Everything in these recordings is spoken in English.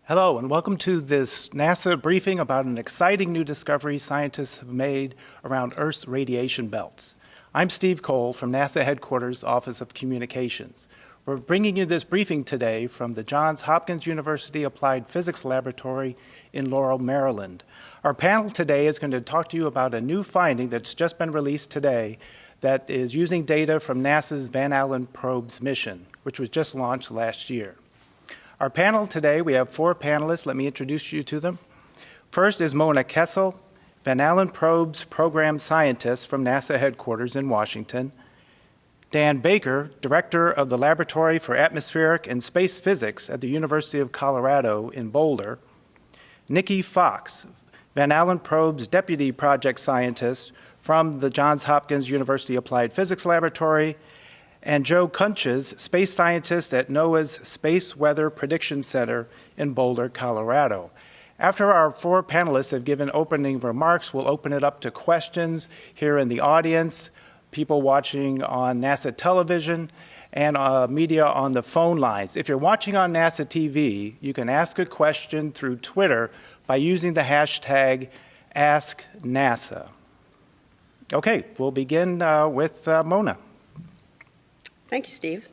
Hello, and welcome to this NASA briefing about an exciting new discovery scientists have made around Earth's radiation belts. I'm Steve Cole from NASA Headquarters Office of Communications. We're bringing you this briefing today from the Johns Hopkins University Applied Physics Laboratory in Laurel, Maryland. Our panel today is going to talk to you about a new finding that's just been released today that is using data from NASA's Van Allen probes mission, which was just launched last year. Our panel today, we have four panelists. Let me introduce you to them. First is Mona Kessel, Van Allen Probes Program Scientist from NASA Headquarters in Washington. Dan Baker, Director of the Laboratory for Atmospheric and Space Physics at the University of Colorado in Boulder. Nikki Fox, Van Allen Probes Deputy Project Scientist from the Johns Hopkins University Applied Physics Laboratory, and Joe Kunches, space scientist at NOAA's Space Weather Prediction Center in Boulder, Colorado. After our four panelists have given opening remarks, we'll open it up to questions here in the audience, people watching on NASA television, and media on the phone lines. If you're watching on NASA TV, you can ask a question through Twitter by using the hashtag AskNASA. Okay, we'll begin with Mona. Thank you, Steve.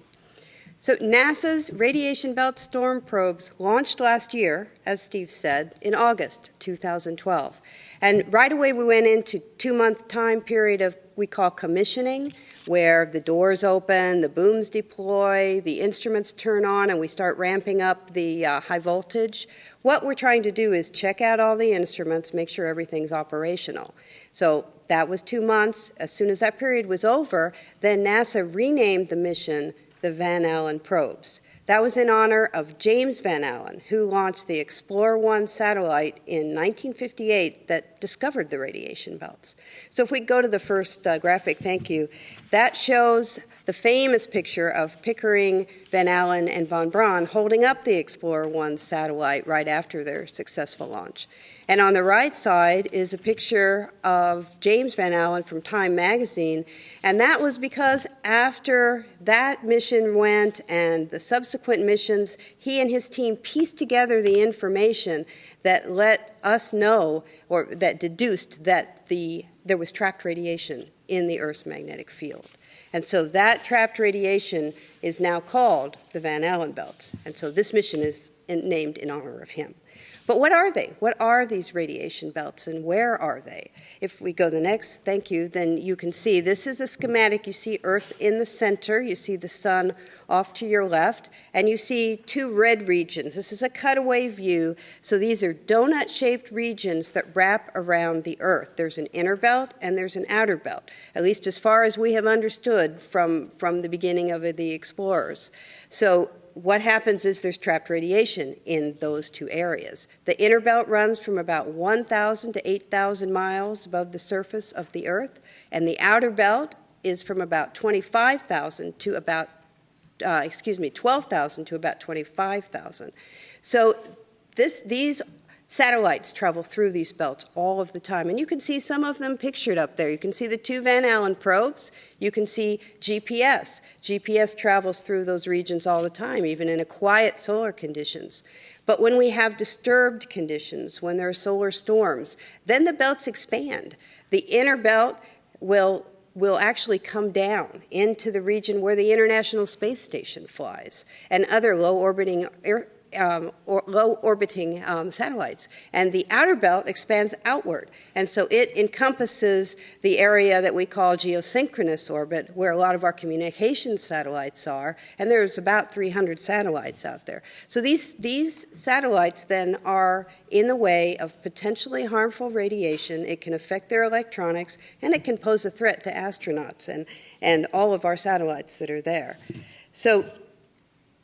So NASA's radiation belt storm probes launched last year, as Steve said, in August 2012. And right away we went into a 2-month time period of we call commissioning, where the doors open, the booms deploy, the instruments turn on, and we start ramping up the high voltage. What we're trying to do is check out all the instruments, make sure everything's operational. So that was 2 months. As soon as that period was over, then NASA renamed the mission the Van Allen probes. That was in honor of James Van Allen, who launched the Explorer-1 satellite in 1958 that discovered the radiation belts. So if we go to the first graphic, thank you, that shows the famous picture of Pickering, Van Allen, and von Braun holding up the Explorer-1 satellite right after their successful launch. And on the right side is a picture of James Van Allen from Time magazine, and that was because after that mission went and the subsequent missions, he and his team pieced together the information that let us know, or that deduced that there was trapped radiation in the Earth's magnetic field. And so that trapped radiation is now called the Van Allen belts. And so this mission is named in honor of him. But what are they? What are these radiation belts, and where are they? If we go the next, thank you, then you can see this is a schematic. You see Earth in the center. You see the sun off to your left, and you see two red regions. This is a cutaway view. So these are donut-shaped regions that wrap around the Earth. There's an inner belt and there's an outer belt, at least as far as we have understood from the beginning of the explorers. So what happens is there's trapped radiation in those two areas. The inner belt runs from about 1,000 to 8,000 miles above the surface of the Earth, and the outer belt is from about 12,000 to about 25,000. So these satellites travel through these belts all of the time. And you can see some of them pictured up there. You can see the two Van Allen probes. You can see GPS. GPS travels through those regions all the time, even in quiet solar conditions. But when we have disturbed conditions, when there are solar storms, then the belts expand. The inner belt will actually come down into the region where the International Space Station flies and other low-orbiting satellites. And the outer belt expands outward. And so it encompasses the area that we call geosynchronous orbit, where a lot of our communication satellites are. And there's about 300 satellites out there. So these satellites then are in the way of potentially harmful radiation. It can affect their electronics, and it can pose a threat to astronauts and all of our satellites that are there. So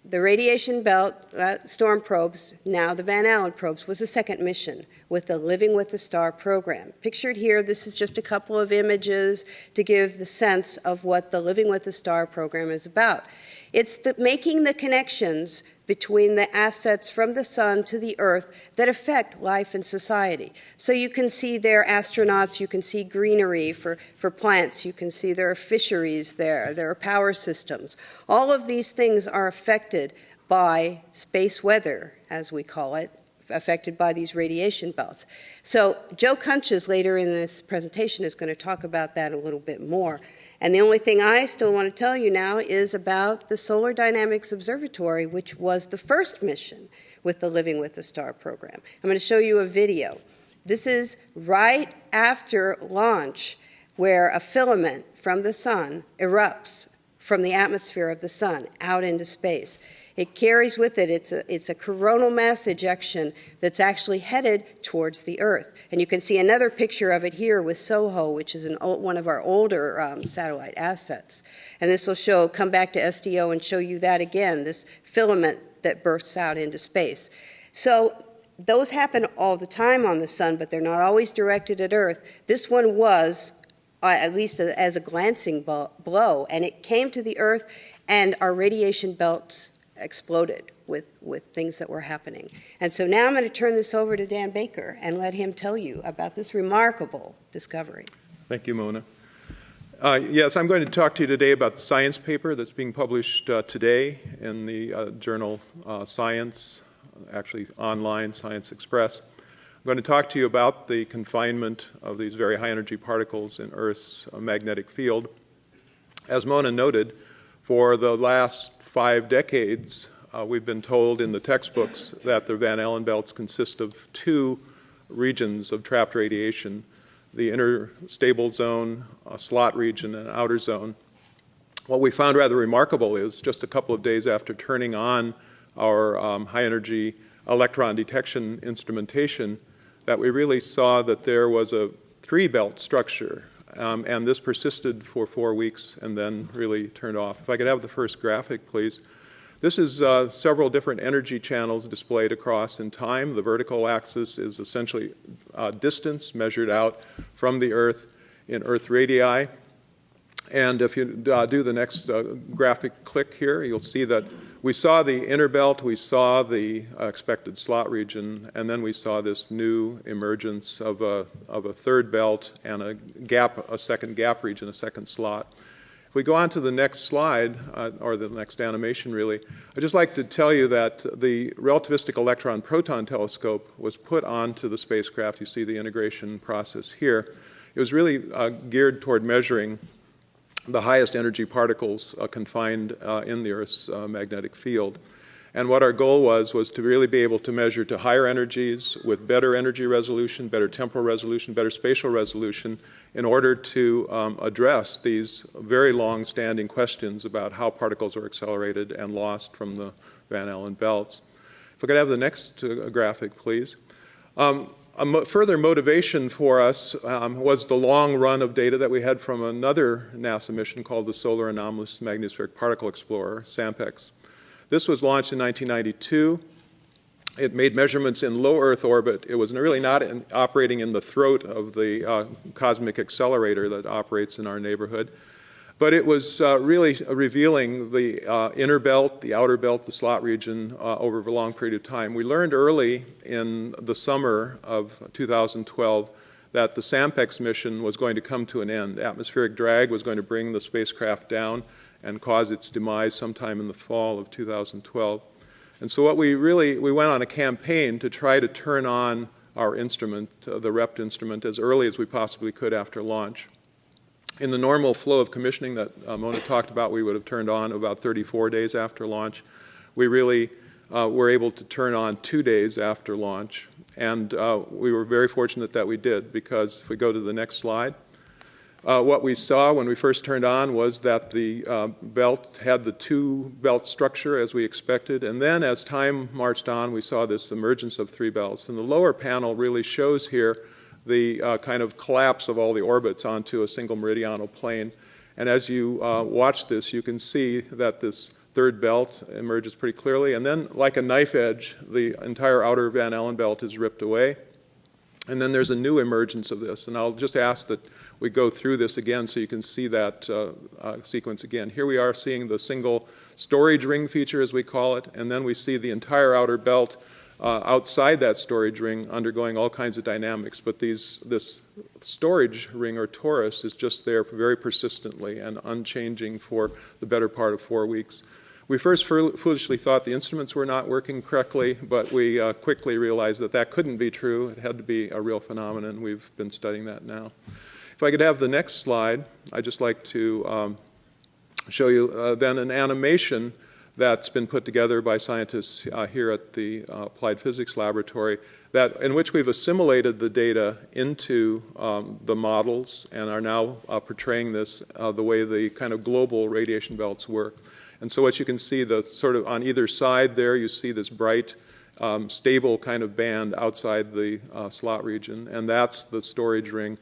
the radiation belt storm probes, now the Van Allen probes, was the second mission with the Living with the Star program. Pictured here, this is just a couple of images to give the sense of what the Living with the Star program is about. It's making the connections between the assets from the sun to the earth that affect life and society. So you can see there astronauts, you can see greenery for plants, you can see there are fisheries there are power systems. All of these things are affected by space weather, as we call it, affected by these radiation belts. So Joe Kunches later in this presentation is going to talk about that a little bit more. And the only thing I still want to tell you now is about the Solar Dynamics Observatory, which was the first mission with the Living with the Star program. I'm going to show you a video. This is right after launch, where a filament from the sun erupts from the atmosphere of the sun out into space. It carries with it, it's a coronal mass ejection that's actually headed towards the Earth. And you can see another picture of it here with SOHO, which is one of our older satellite assets. And this will come back to SDO and show you that again, this filament that bursts out into space. So those happen all the time on the sun, but they're not always directed at Earth. This one was, at least as a glancing blow, and it came to the Earth, and our radiation belts exploded with things that were happening. And so now I'm going to turn this over to Dan Baker and let him tell you about this remarkable discovery. Thank you, Mona. Yes, I'm going to talk to you today about the science paper that's being published today in the journal Science, actually online, Science Express. I'm going to talk to you about the confinement of these very high-energy particles in Earth's magnetic field. As Mona noted, for the last 5 decades, we've been told in the textbooks that the Van Allen belts consist of 2 regions of trapped radiation, the inner stable zone, slot region, and outer zone. What we found rather remarkable is just a couple of days after turning on our high-energy electron detection instrumentation that we really saw that there was a 3-belt structure. And this persisted for 4 weeks and then really turned off. If I could have the first graphic, please. This is several different energy channels displayed across in time. The vertical axis is essentially distance measured out from the Earth in Earth radii. And if you do the next graphic click here, you'll see that we saw the inner belt, we saw the expected slot region, and then we saw this new emergence of a 3rd belt and a second gap region, a second slot. If we go on to the next slide, or the next animation really, I'd just like to tell you that the relativistic electron-proton telescope was put onto the spacecraft. You see the integration process here. It was really geared toward measuring the highest energy particles confined in the Earth's magnetic field. And what our goal was to really be able to measure to higher energies with better energy resolution, better temporal resolution, better spatial resolution in order to address these very long-standing questions about how particles are accelerated and lost from the Van Allen belts. If I could have the next graphic, please. Further motivation for us was the long run of data that we had from another NASA mission called the Solar Anomalous Magnetospheric Particle Explorer, SAMPEX. This was launched in 1992. It made measurements in low Earth orbit. It was really not operating in the throat of the cosmic accelerator that operates in our neighborhood. But it was really revealing the inner belt, the outer belt, the slot region over a long period of time. We learned early in the summer of 2012 that the SAMPEX mission was going to come to an end. Atmospheric drag was going to bring the spacecraft down and cause its demise sometime in the fall of 2012. And so what we went on a campaign to try to turn on our instrument, the REPT instrument, as early as we possibly could after launch. In the normal flow of commissioning that Mona talked about, we would have turned on about 34 days after launch. We really were able to turn on 2 days after launch. And we were very fortunate that we did, because if we go to the next slide, what we saw when we first turned on was that the belt had the 2-belt structure as we expected. And then as time marched on, we saw this emergence of 3 belts. And the lower panel really shows here the kind of collapse of all the orbits onto a single meridional plane. And as you watch this, you can see that this 3rd belt emerges pretty clearly. And then, like a knife edge, the entire outer Van Allen belt is ripped away. And then there's a new emergence of this. And I'll just ask that we go through this again so you can see that sequence again. Here we are seeing the single storage ring feature, as we call it. And then we see the entire outer belt outside that storage ring undergoing all kinds of dynamics. But this storage ring, or torus, is just there very persistently and unchanging for the better part of 4 weeks. We first foolishly thought the instruments were not working correctly, but we quickly realized that that couldn't be true. It had to be a real phenomenon. We've been studying that now. If I could have the next slide, I'd just like to show you then an animation that's been put together by scientists here at the Applied Physics Laboratory in which we've assimilated the data into the models and are now portraying this the way the kind of global radiation belts work. And so what you can see, the sort of on either side there, you see this bright, stable kind of band outside the slot region, and that's the storage ring.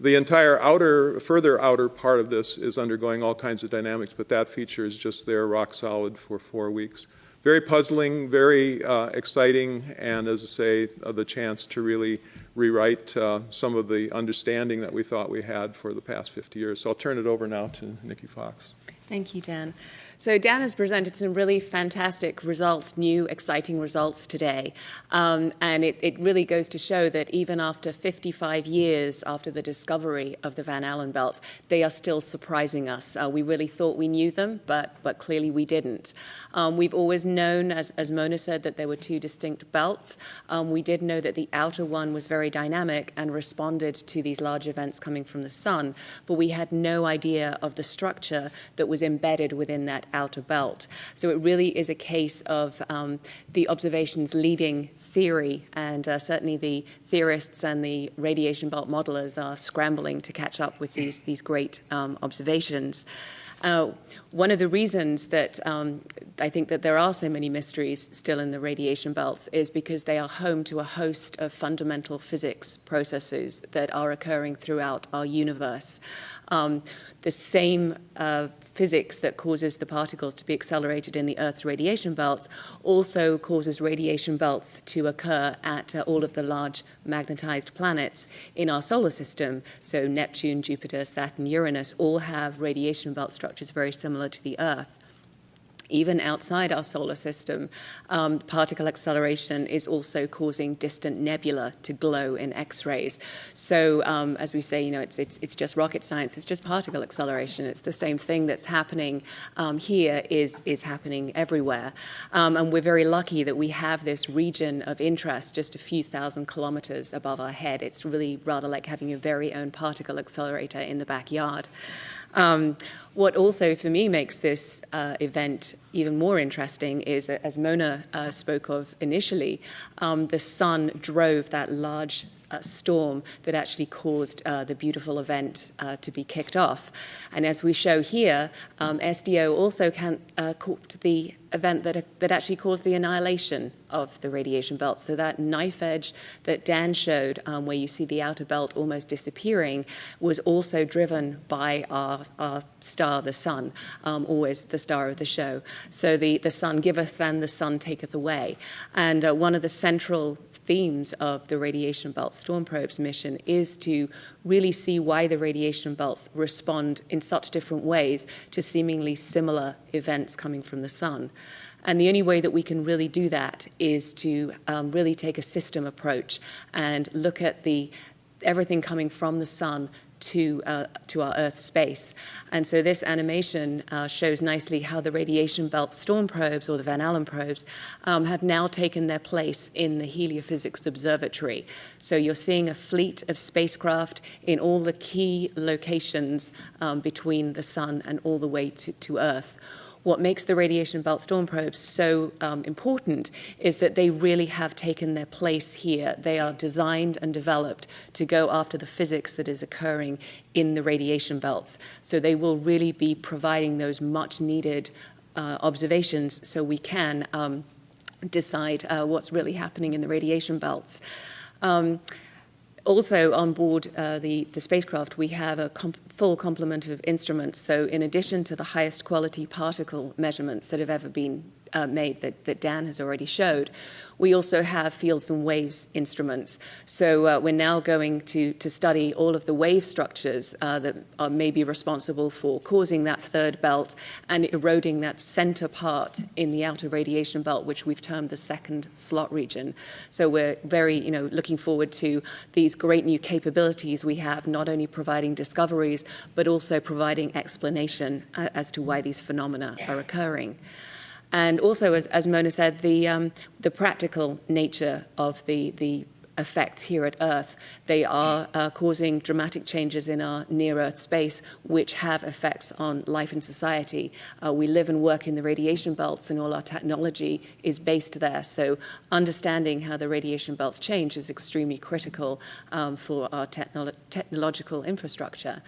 The entire further outer part of this is undergoing all kinds of dynamics, but that feature is just there, rock solid for 4 weeks. Very puzzling, very exciting, and as I say, the chance to really rewrite some of the understanding that we thought we had for the past 50 years. So I'll turn it over now to Nikki Fox. Thank you, Dan. So Dan has presented some really fantastic results, new, exciting results today. And it really goes to show that even after 55 years after the discovery of the Van Allen belts, they are still surprising us. We really thought we knew them, but clearly we didn't. We've always known, as Mona said, that there were two distinct belts. We did know that the outer one was very dynamic and responded to these large events coming from the sun, but we had no idea of the structure that was embedded within that outer belt. So it really is a case of the observations leading theory, and certainly the theorists and the radiation belt modelers are scrambling to catch up with these great observations. One of the reasons that I think that there are so many mysteries still in the radiation belts is because they are home to a host of fundamental physics processes that are occurring throughout our universe. The same physics that causes the particles to be accelerated in the Earth's radiation belts also causes radiation belts to occur at all of the large magnetized planets in our solar system. So Neptune, Jupiter, Saturn, Uranus all have radiation belt structures very similar to the Earth. Even outside our solar system, particle acceleration is also causing distant nebula to glow in X-rays. So, as we say, you know, it's just rocket science. It's just particle acceleration. It's the same thing that's happening here is happening everywhere. And we're very lucky that we have this region of interest just a few thousand kilometers above our head. It's really rather like having your very own particle accelerator in the backyard. What also, for me, makes this event even more interesting is, as Mona spoke of initially, the sun drove that large storm that actually caused the beautiful event to be kicked off. And as we show here, SDO also caught the event that actually caused the annihilation of the radiation belt. So that knife edge that Dan showed, where you see the outer belt almost disappearing, was also driven by our star, the sun, always the star of the show. So the sun giveth and the sun taketh away. And one of the central themes of the radiation belt storm probes mission is to really see why the radiation belts respond in such different ways to seemingly similar events coming from the sun. And the only way that we can really do that is to really take a system approach and look at everything coming from the sun to our Earth space. And so this animation shows nicely how the radiation belt storm probes, or the Van Allen probes, have now taken their place in the Heliophysics Observatory. So you're seeing a fleet of spacecraft in all the key locations between the sun and all the way to Earth. What makes the radiation belt storm probes so important is that they really have taken their place here. They are designed and developed to go after the physics that is occurring in the radiation belts. So they will really be providing those much needed observations so we can decide what's really happening in the radiation belts. Also on board the spacecraft, we have a full complement of instruments. So in addition to the highest quality particle measurements that have ever been made that Dan has already showed. We also have fields and waves instruments. So we're now going to study all of the wave structures that may be responsible for causing that third belt and eroding that center part in the outer radiation belt, which we've termed the second slot region. So we're very, looking forward to these great new capabilities we have, not only providing discoveries, but also providing explanation as to why these phenomena are occurring. And also, as Mona said, the practical nature of the effects here at Earth. They are causing dramatic changes in our near-Earth space, which have effects on life and society. We live and work in the radiation belts, and all our technology is based there. So understanding how the radiation belts change is extremely critical for our technological infrastructure.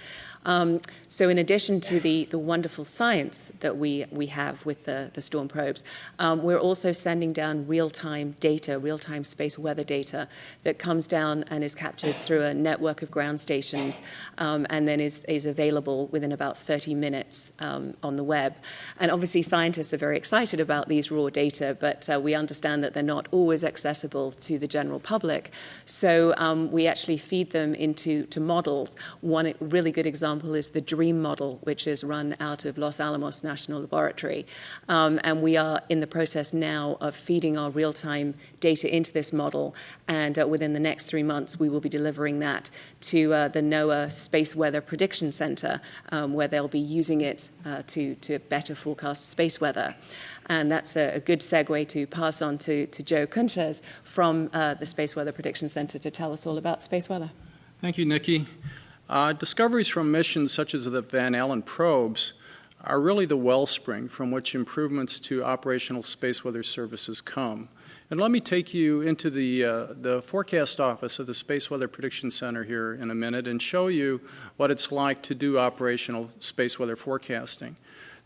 So in addition to the wonderful science that we have with the storm probes, we're also sending down real-time data, real-time space weather data that comes down and is captured through a network of ground stations and then is available within about 30 minutes on the web. And obviously scientists are very excited about these raw data, but we understand that they're not always accessible to the general public. So we actually feed them into models. One really good example is the DREAM model, which is run out of Los Alamos National Laboratory. And we are in the process now of feeding our real-time data into this model, and within the next 3 months we will be delivering that to the NOAA Space Weather Prediction Center, where they'll be using it to better forecast space weather. And that's a good segue to pass on to Joe Kunches from the Space Weather Prediction Center to tell us all about space weather. Thank you, Nikki. Discoveries from missions such as the Van Allen probes are really the wellspring from which improvements to operational space weather services come. And let me take you into the forecast office of the Space Weather Prediction Center here in a minute and show you what it's like to do operational space weather forecasting.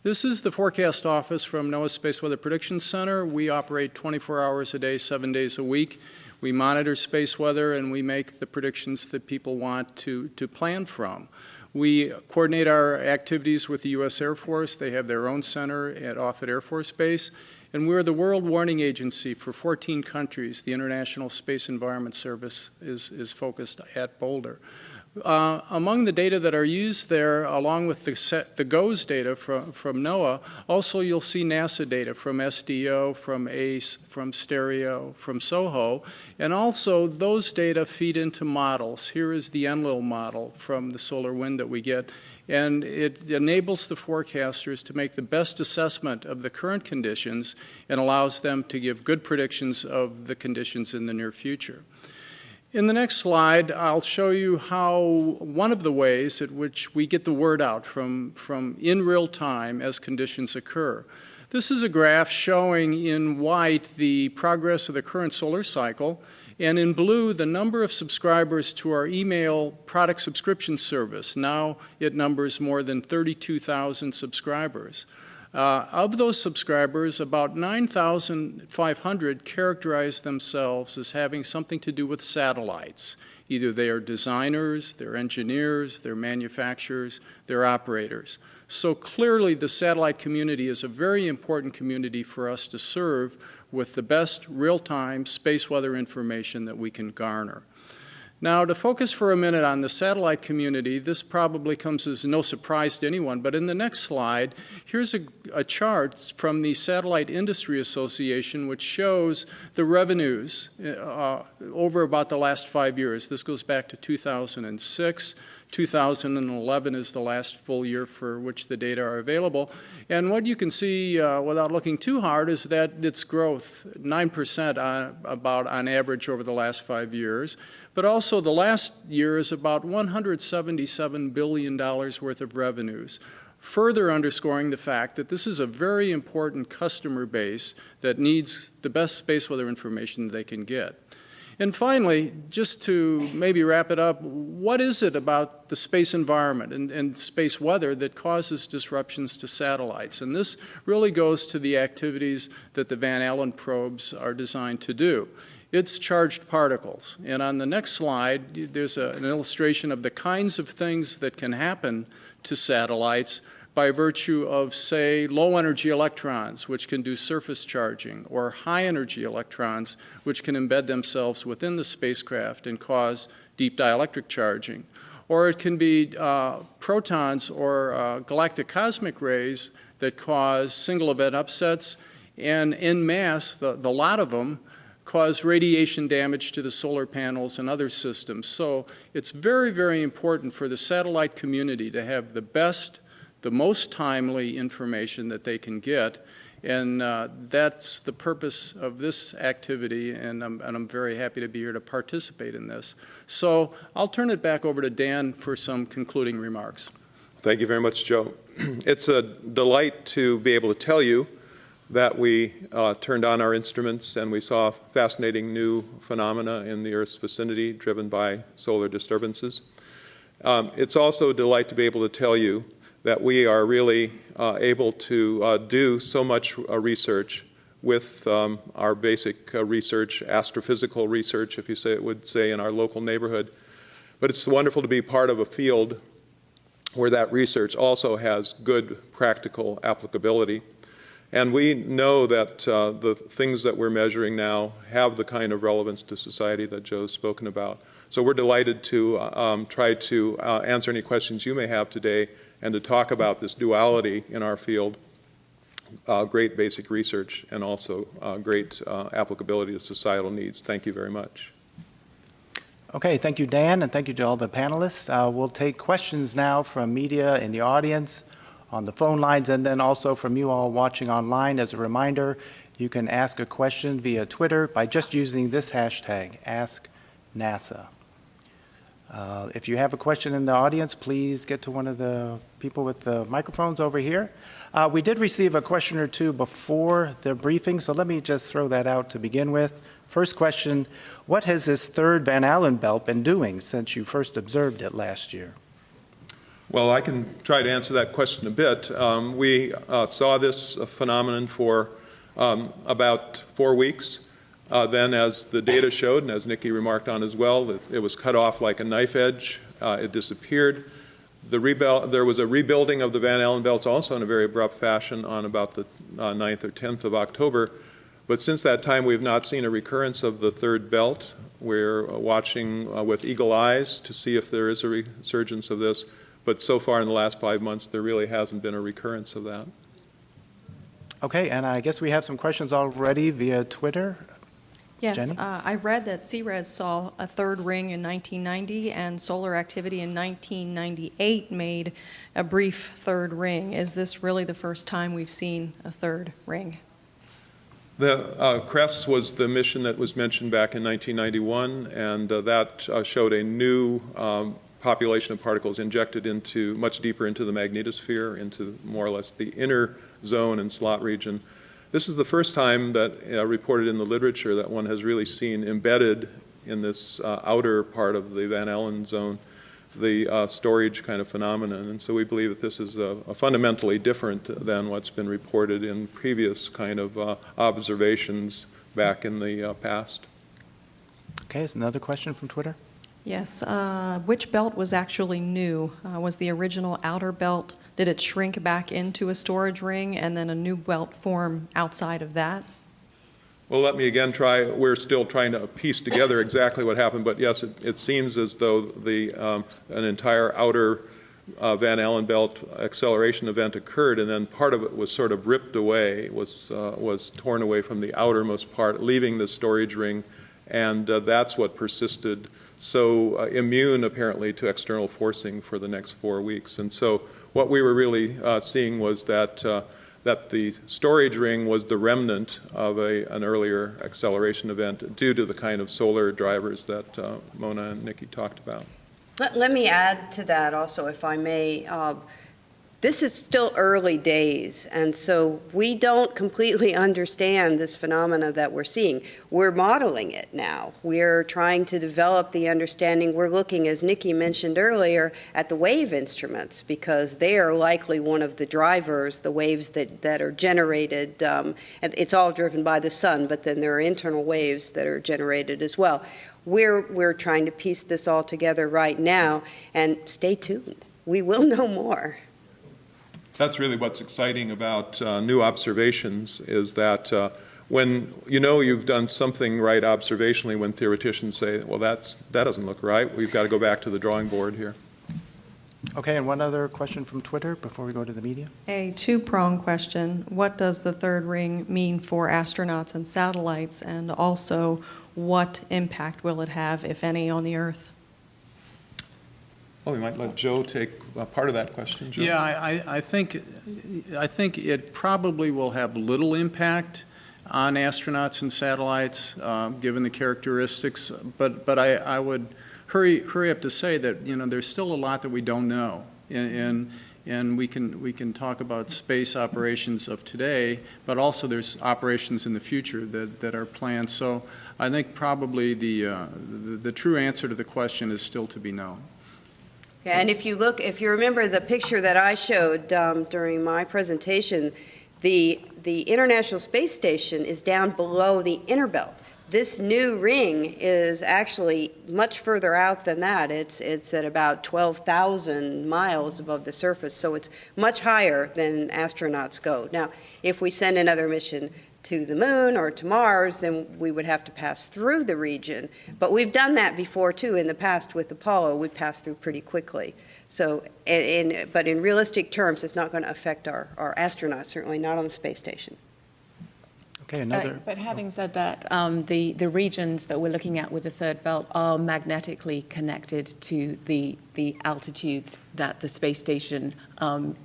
This is the forecast office from NOAA Space Weather Prediction Center. We operate 24 hours a day, 7 days a week. We monitor space weather and we make the predictions that people want to plan from. We coordinate our activities with the U.S. Air Force. They have their own center at Offutt Air Force Base. And we're the World Warning Agency for 14 countries. The International Space Environment Service is focused at Boulder. Among the data that are used there, along with the GOES data from NOAA, also you'll see NASA data from SDO, from ACE, from Stereo, from SOHO, and also those data feed into models. Here is the Enlil model from the solar wind that we get, and it enables the forecasters to make the best assessment of the current conditions and allows them to give good predictions of the conditions in the near future. In the next slide, I'll show you how one of the ways at which we get the word out from in real time as conditions occur. This is a graph showing in white the progress of the current solar cycle, and in blue the number of subscribers to our email product subscription service. Now it numbers more than 32,000 subscribers. Of those subscribers, about 9,500 characterize themselves as having something to do with satellites. Either they are designers, they're engineers, they're manufacturers, they're operators. So clearly the satellite community is a very important community for us to serve with the best real-time space weather information that we can garner. Now, to focus for a minute on the satellite community, this probably comes as no surprise to anyone, but in the next slide, here's a chart from the Satellite Industry Association which shows the revenues over about the last 5 years. This goes back to 2006. 2011 is the last full year for which the data are available. And what you can see without looking too hard is that its growth, 9% about on average over the last 5 years. But also the last year is about $177 billion worth of revenues, further underscoring the fact that this is a very important customer base that needs the best space weather information they can get. And finally, just to maybe wrap it up, what is it about the space environment and space weather that causes disruptions to satellites? And this really goes to the activities that the Van Allen probes are designed to do. It's charged particles. And on the next slide, there's an illustration of the kinds of things that can happen to satellites by virtue of, say, low-energy electrons, which can do surface charging, or high-energy electrons, which can embed themselves within the spacecraft and cause deep dielectric charging. Or it can be protons or galactic cosmic rays that cause single-event upsets, and en masse, the lot of them, cause radiation damage to the solar panels and other systems. So it's very, very important for the satellite community to have the best, the most timely information that they can get. And that's the purpose of this activity, and I'm very happy to be here to participate in this. So I'll turn it back over to Dan for some concluding remarks. Thank you very much, Joe. It's a delight to be able to tell you that we turned on our instruments and we saw fascinating new phenomena in the Earth's vicinity driven by solar disturbances. It's also a delight to be able to tell you that we are really able to do so much research with our basic research, astrophysical research, if you would say, in our local neighborhood. But it's wonderful to be part of a field where that research also has good practical applicability. And we know that the things that we're measuring now have the kind of relevance to society that Joe's spoken about. So we're delighted to try to answer any questions you may have today and to talk about this duality in our field, great basic research and also great applicability to societal needs. Thank you very much. Okay, thank you, Dan, and thank you to all the panelists. We'll take questions now from media in the audience, on the phone lines, and then also from you all watching online. As a reminder, you can ask a question via Twitter by just using this hashtag, AskNASA. If you have a question in the audience, please get to one of the people with the microphones over here. We did receive a question or two before the briefing, so let me just throw that out to begin with. First question, what has this third Van Allen belt been doing since you first observed it last year? Well, I can try to answer that question a bit. We saw this phenomenon for about 4 weeks. Then, as the data showed, and as Nikki remarked on as well, it was cut off like a knife edge. It disappeared. There was a rebuilding of the Van Allen belts also in a very abrupt fashion on about the 9th or 10th of October. But since that time, we've not seen a recurrence of the third belt. We're watching with eagle eyes to see if there is a resurgence of this. But so far in the last 5 months, there really hasn't been a recurrence of that. Okay, and I guess we have some questions already via Twitter. Yes, I read that CRES saw a third ring in 1990 and solar activity in 1998 made a brief third ring. Is this really the first time we've seen a third ring? The CRES was the mission that was mentioned back in 1991, and that showed a new population of particles injected into much deeper into the magnetosphere, into more or less the inner zone and slot region. This is the first time that reported in the literature that one has really seen embedded in this outer part of the Van Allen zone the storage kind of phenomenon. And so we believe that this is fundamentally different than what's been reported in previous kind of observations back in the past. Okay, is another question from Twitter? Yes. Which belt was actually new? Was the original outer belt, did it shrink back into a storage ring and then a new belt form outside of that? Well, let me again try. We're still trying to piece together exactly what happened, but yes, it seems as though an entire outer Van Allen belt acceleration event occurred, and then part of it was sort of ripped away, was torn away from the outermost part, leaving the storage ring, and that's what persisted, so immune apparently to external forcing for the next 4 weeks. And so what we were really seeing was that the storage ring was the remnant of an earlier acceleration event due to the kind of solar drivers that Mona and Nikki talked about. Let me add to that also, if I may. This is still early days, and so we don't completely understand this phenomena that we're seeing. We're modeling it now. We're trying to develop the understanding. We're looking, as Nikki mentioned earlier, at the wave instruments, because they are likely one of the drivers, the waves that are generated. And it's all driven by the sun, but then there are internal waves that are generated as well. We're trying to piece this all together right now, and stay tuned. We will know more. That's really what's exciting about new observations, is that when you know you've done something right observationally, when theoreticians say, well, that doesn't look right, we've got to go back to the drawing board here. Okay, and one other question from Twitter before we go to the media. A two-pronged question. What does the third ring mean for astronauts and satellites? And also, what impact will it have, if any, on the Earth? Well, we might let Joe take part of that question. Joe? Yeah, I think it probably will have little impact on astronauts and satellites, given the characteristics. But I would hurry up to say that there's still a lot that we don't know, and we can talk about space operations of today, but also there's operations in the future that are planned. So I think probably the true answer to the question is still to be known. Yeah, and if you remember the picture that I showed during my presentation, the International Space Station is down below the inner belt. This new ring is actually much further out than that. It's at about 12,000 miles above the surface, so it's much higher than astronauts go. Now, if we send another mission to the moon or to Mars, then we would have to pass through the region. But we've done that before, too. In the past with Apollo, we passed through pretty quickly. So, but in realistic terms, it's not going to affect our astronauts, certainly not on the space station. Okay, another. But having said that, the regions that we're looking at with the third belt are magnetically connected to the altitudes that the space station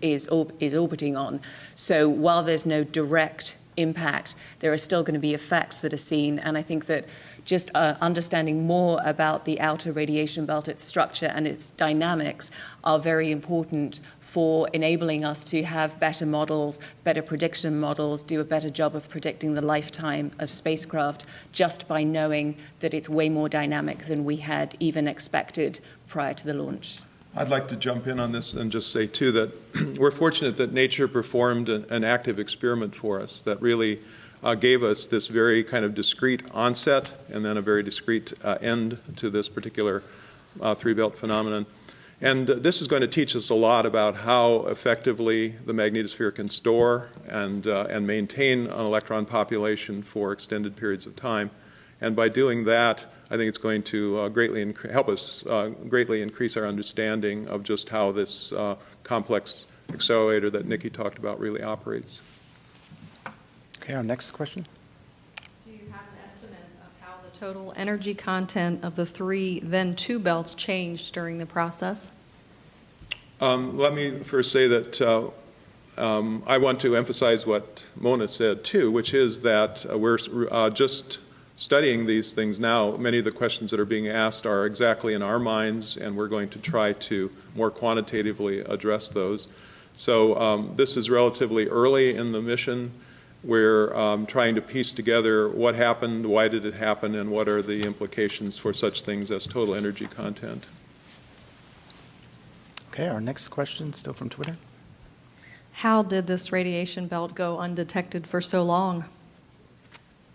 is orbiting on. So while there's no direct impact, there are still going to be effects that are seen, and I think that just understanding more about the outer radiation belt, its structure and its dynamics are very important for enabling us to have better models, better prediction models, do a better job of predicting the lifetime of spacecraft, just by knowing that it's way more dynamic than we had even expected prior to the launch. I'd like to jump in on this and just say, too, that we're fortunate that nature performed an active experiment for us that really gave us this very kind of discrete onset and then a very discrete end to this particular three-belt phenomenon. And this is going to teach us a lot about how effectively the magnetosphere can store and maintain an electron population for extended periods of time. And by doing that, I think it's going to help us greatly increase our understanding of just how this complex accelerator that Nikki talked about really operates. Okay, our next question. Do you have an estimate of how the total energy content of the three, then two belts changed during the process? Let me first say that I want to emphasize what Mona said, too, which is that we're just studying these things now. Many of the questions that are being asked are exactly in our minds, and we're going to try to more quantitatively address those. So this is relatively early in the mission. We're trying to piece together what happened, why did it happen, and what are the implications for such things as total energy content. Okay, our next question, still from Twitter. How did this radiation belt go undetected for so long?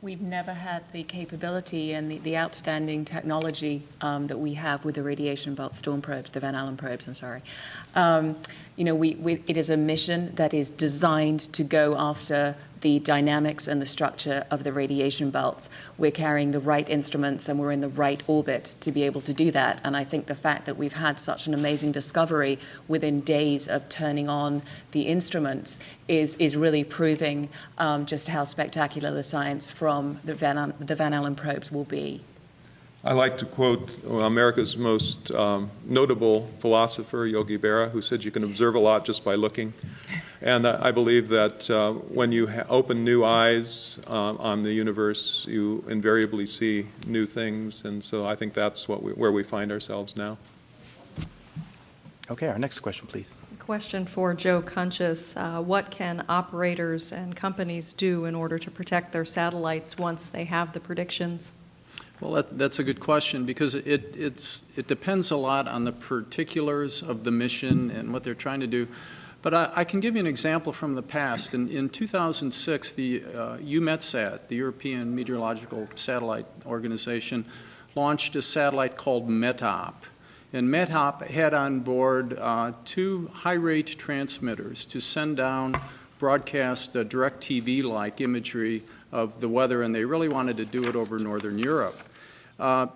We've never had the capability and the outstanding technology that we have with the radiation belt storm probes, the Van Allen probes, I'm sorry. It is a mission that is designed to go after the dynamics and the structure of the radiation belts. We're carrying the right instruments and we're in the right orbit to be able to do that. And I think the fact that we've had such an amazing discovery within days of turning on the instruments is really proving just how spectacular the science from the Van Allen probes will be. I like to quote America's most notable philosopher, Yogi Berra, who said you can observe a lot just by looking. And I believe that when you open new eyes on the universe, you invariably see new things. And so I think that's where we find ourselves now. Okay, our next question, please. Question for Joe Conscious. What can operators and companies do in order to protect their satellites once they have the predictions? Well, that's a good question, because it depends a lot on the particulars of the mission and what they're trying to do. But I can give you an example from the past. In 2006, the EUMETSAT, the European Meteorological Satellite Organization, launched a satellite called METOP. And METHOP had on board 2 high-rate transmitters to send down broadcast direct TV-like imagery of the weather, and they really wanted to do it over Northern Europe.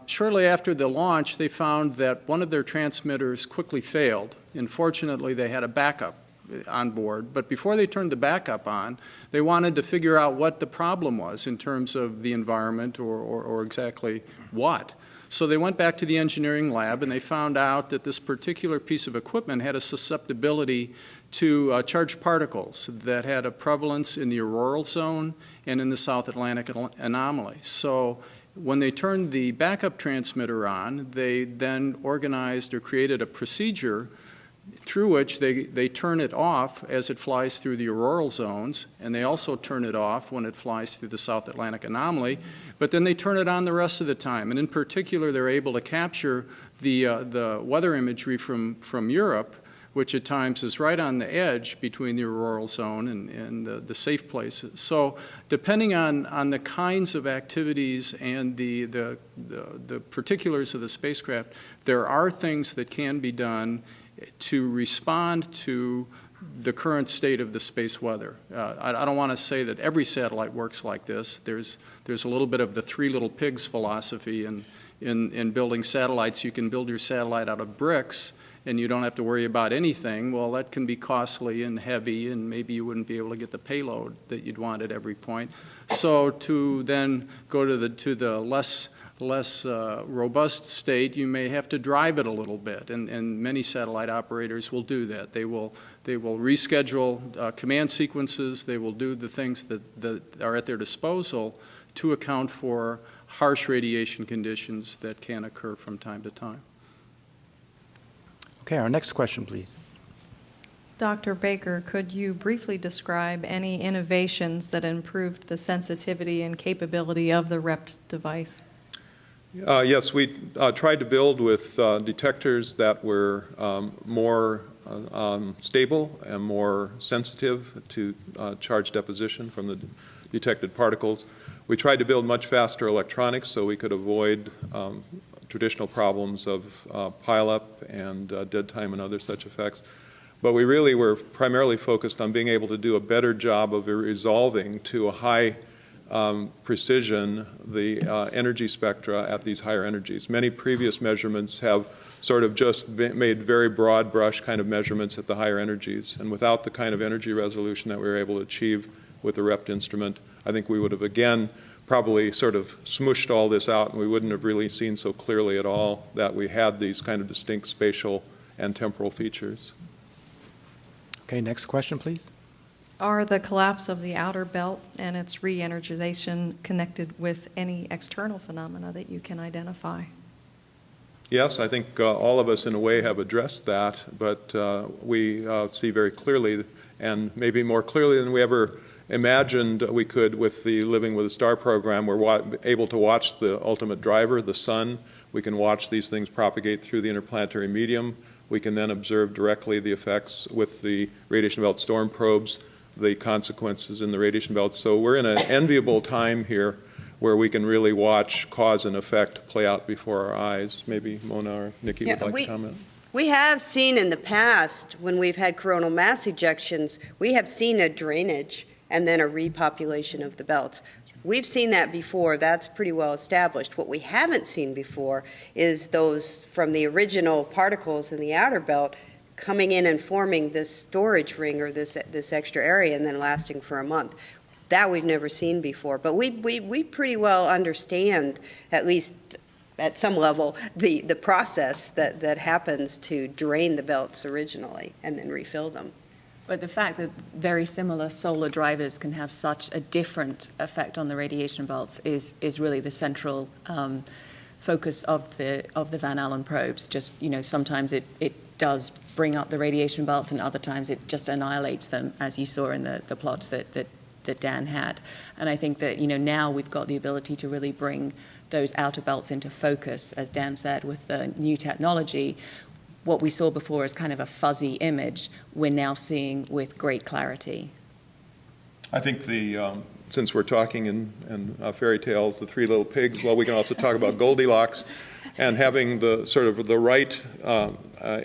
Shortly after the launch, they found that one of their transmitters quickly failed. Unfortunately, they had a backup on board, but before they turned the backup on, they wanted to figure out what the problem was in terms of the environment or exactly what. So they went back to the engineering lab and they found out that this particular piece of equipment had a susceptibility to charged particles that had a prevalence in the auroral zone and in the South Atlantic anomaly. So when they turned the backup transmitter on, they then organized or created a procedure through which they turn it off as it flies through the auroral zones, and they also turn it off when it flies through the South Atlantic anomaly, but then they turn it on the rest of the time. And in particular, they're able to capture the weather imagery from Europe, which at times is right on the edge between the auroral zone and the safe places. So depending on the kinds of activities and the particulars of the spacecraft, there are things that can be done to respond to the current state of the space weather. I don't want to say that every satellite works like this. There's a little bit of the 3 little pigs philosophy in building satellites. You can build your satellite out of bricks and you don't have to worry about anything. Well, that can be costly and heavy, and maybe you wouldn't be able to get the payload that you'd want at every point. So to then go to the less robust state, you may have to drive it a little bit, and many satellite operators will do that. They will reschedule command sequences. They will do the things that are at their disposal to account for harsh radiation conditions that can occur from time to time. Okay, our next question, please. Dr. Baker, could you briefly describe any innovations that improved the sensitivity and capability of the REPT device? Yes, we tried to build with detectors that were more stable and more sensitive to charge deposition from the detected particles. We tried to build much faster electronics so we could avoid traditional problems of pileup and dead time and other such effects. But we really were primarily focused on being able to do a better job of resolving to a high precision the energy spectra at these higher energies. Many previous measurements have sort of just made very broad brush kind of measurements at the higher energies, and without the kind of energy resolution that we were able to achieve with the REPT instrument, I think we would have again probably sort of smooshed all this out, and we wouldn't have really seen so clearly at all that we had these kind of distinct spatial and temporal features. Okay, next question, please. Are the collapse of the outer belt and its re-energization connected with any external phenomena that you can identify? Yes, I think all of us in a way have addressed that, but we see very clearly, and maybe more clearly than we ever imagined we could with the Living with a Star program. We're able to watch the ultimate driver, the sun. We can watch these things propagate through the interplanetary medium. We can then observe directly the effects with the radiation belt storm probes, the consequences in the radiation belt. So we're in an enviable time here where we can really watch cause and effect play out before our eyes. Maybe Mona or Nikki would like to comment. We have seen in the past, when we've had coronal mass ejections, we have seen a drainage and then a repopulation of the belts. We've seen that before. That's pretty well established. What we haven't seen before is those from the original particles in the outer belt coming in and forming this storage ring or this extra area and then lasting for a month. That we've never seen before. But we pretty well understand, at least at some level, the process that happens to drain the belts originally and then refill them. But the fact that very similar solar drivers can have such a different effect on the radiation belts is really the central focus of the Van Allen probes. Just, sometimes it does bring up the radiation belts, and other times it just annihilates them, as you saw in the plots that Dan had. And I think that, now we've got the ability to really bring those outer belts into focus, as Dan said, with the new technology. What we saw before as kind of a fuzzy image, we're now seeing with great clarity. I think the since we're talking in fairy tales, the three little pigs, well, we can also talk about Goldilocks and having the sort of the right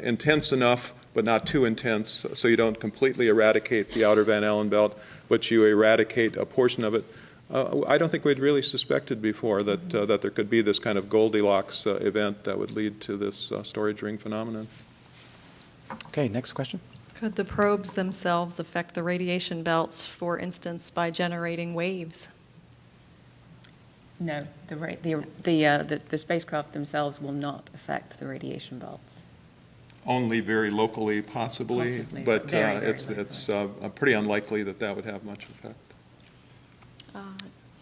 intense enough but not too intense, so you don't completely eradicate the outer Van Allen belt, but you eradicate a portion of it. I don't think we'd really suspected before that, that there could be this kind of Goldilocks event that would lead to this storage ring phenomenon. Okay, next question. Could the probes themselves affect the radiation belts, for instance, by generating waves? No, the spacecraft themselves will not affect the radiation belts. Only very locally, possibly, but it's pretty unlikely that that would have much effect.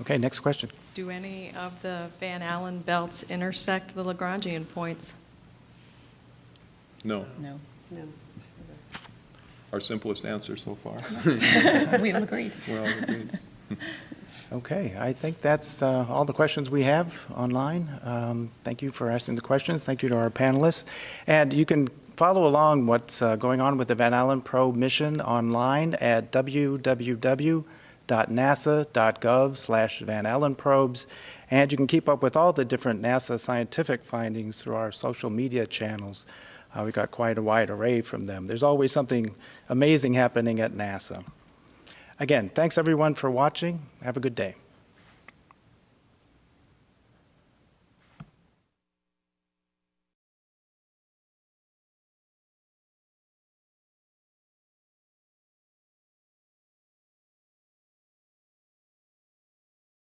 Okay, next question. Do any of the Van Allen belts intersect the Lagrangian points? No. No. No. Our simplest answer so far. We all agreed. We're all agreed. Okay, I think that's all the questions we have online. Thank you for asking the questions. Thank you to our panelists. And you can follow along what's going on with the Van Allen probe mission online at www.nasa.gov/Van Allen probes. And you can keep up with all the different NASA scientific findings through our social media channels. We've got quite a wide array from them. There's always something amazing happening at NASA. Again, thanks everyone for watching. Have a good day.